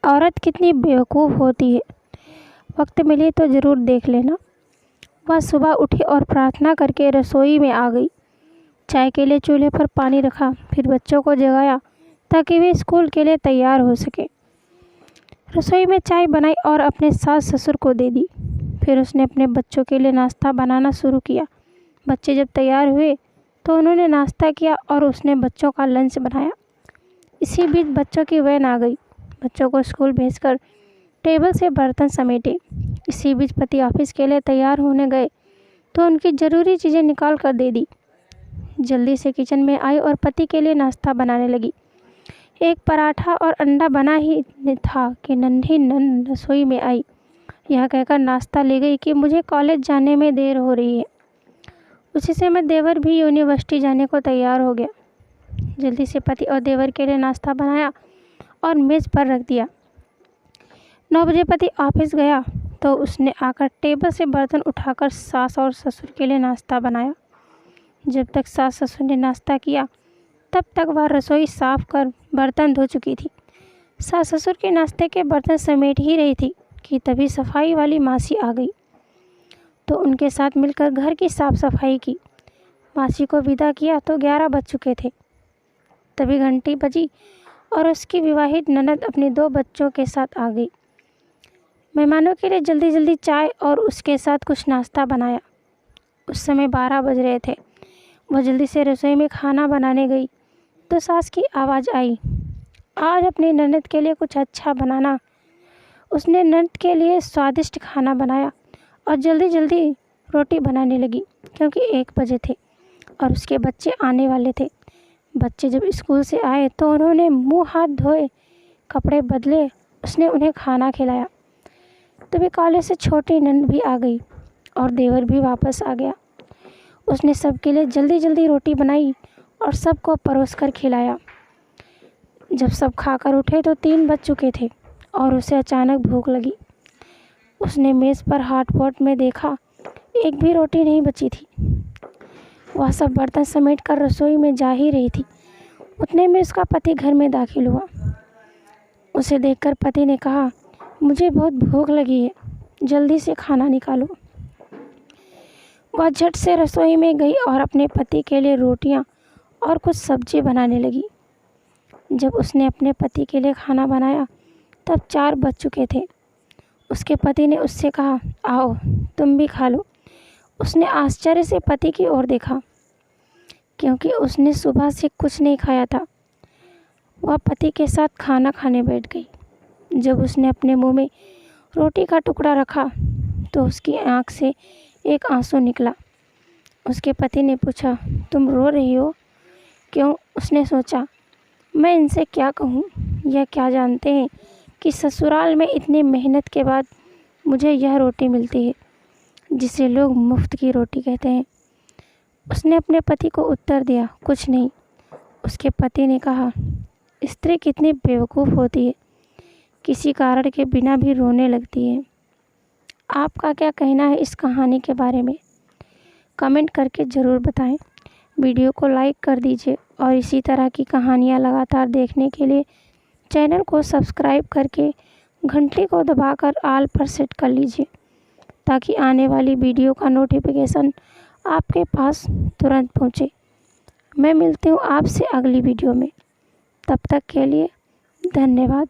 औरत कितनी बेवकूफ़ होती है। वक्त मिले तो ज़रूर देख लेना। वह सुबह उठी और प्रार्थना करके रसोई में आ गई। चाय के लिए चूल्हे पर पानी रखा, फिर बच्चों को जगाया ताकि वे स्कूल के लिए तैयार हो सके। रसोई में चाय बनाई और अपने सास ससुर को दे दी। फिर उसने अपने बच्चों के लिए नाश्ता बनाना शुरू किया। बच्चे जब तैयार हुए तो उन्होंने नाश्ता किया और उसने बच्चों का लंच बनाया। इसी बीच बच्चों की वैन आ गई। बच्चों को स्कूल भेजकर टेबल से बर्तन समेटे। इसी बीच पति ऑफिस के लिए तैयार होने गए तो उनकी ज़रूरी चीज़ें निकाल कर दे दी। जल्दी से किचन में आई और पति के लिए नाश्ता बनाने लगी। एक पराठा और अंडा बना ही था कि नन्ही नन रसोई में आई। यह कहकर नाश्ता ले गई कि मुझे कॉलेज जाने में देर हो रही है। उसी समय देवर भी यूनिवर्सिटी जाने को तैयार हो गया। जल्दी से पति और देवर के लिए नाश्ता बनाया और मेज़ पर रख दिया। 9 बजे पति ऑफिस गया तो उसने आकर टेबल से बर्तन उठाकर सास और ससुर के लिए नाश्ता बनाया। जब तक सास ससुर ने नाश्ता किया तब तक वह रसोई साफ कर बर्तन धो चुकी थी। सास ससुर के नाश्ते के बर्तन समेट ही रही थी कि तभी सफाई वाली मासी आ गई तो उनके साथ मिलकर घर की साफ सफाई की। मासी को विदा किया तो 11 बज चुके थे। तभी घंटी बजी और उसकी विवाहित ननद अपने 2 बच्चों के साथ आ गई। मेहमानों के लिए जल्दी जल्दी चाय और उसके साथ कुछ नाश्ता बनाया। उस समय 12 बज रहे थे। वह जल्दी से रसोई में खाना बनाने गई तो सास की आवाज़ आई, आज अपनी ननद के लिए कुछ अच्छा बनाना। उसने ननद के लिए स्वादिष्ट खाना बनाया और जल्दी जल्दी रोटी बनाने लगी क्योंकि 1 बजे थे और उसके बच्चे आने वाले थे। बच्चे जब स्कूल से आए तो उन्होंने मुंह हाथ धोए, कपड़े बदले, उसने उन्हें खाना खिलाया। तभी कॉलेज से छोटी ननद भी आ गई और देवर भी वापस आ गया। उसने सबके लिए जल्दी जल्दी रोटी बनाई और सबको परोस कर खिलाया। जब सब खाकर उठे तो 3 बज चुके थे और उसे अचानक भूख लगी। उसने मेज़ पर हॉट पॉट में देखा, एक भी रोटी नहीं बची थी। वह सब बर्तन समेट कर रसोई में जा ही रही थी। उतने में उसका पति घर में दाखिल हुआ। उसे देखकर पति ने कहा, मुझे बहुत भूख लगी है, जल्दी से खाना निकालो। वह झट से रसोई में गई और अपने पति के लिए रोटियां और कुछ सब्जी बनाने लगी। जब उसने अपने पति के लिए खाना बनाया तब 4 बज चुके थे। उसके पति ने उससे कहा, आओ तुम भी खा लो। उसने आश्चर्य से पति की ओर देखा क्योंकि उसने सुबह से कुछ नहीं खाया था। वह पति के साथ खाना खाने बैठ गई। जब उसने अपने मुंह में रोटी का टुकड़ा रखा तो उसकी आंख से एक आंसू निकला। उसके पति ने पूछा, तुम रो रही हो क्यों? उसने सोचा, मैं इनसे क्या कहूँ, यह क्या जानते हैं कि ससुराल में इतनी मेहनत के बाद मुझे यह रोटी मिलती है जिसे लोग मुफ्त की रोटी कहते हैं। उसने अपने पति को उत्तर दिया, कुछ नहीं। उसके पति ने कहा, स्त्री कितनी बेवकूफ़ होती है, किसी कारण के बिना भी रोने लगती है। आपका क्या कहना है इस कहानी के बारे में? कमेंट करके ज़रूर बताएं। वीडियो को लाइक कर दीजिए और इसी तरह की कहानियाँ लगातार देखने के लिए चैनल को सब्सक्राइब करके घंटी को दबाकर ऑल पर सेट कर लीजिए ताकि आने वाली वीडियो का नोटिफिकेशन आपके पास तुरंत पहुँचे। मैं मिलती हूँ आपसे अगली वीडियो में। तब तक के लिए धन्यवाद।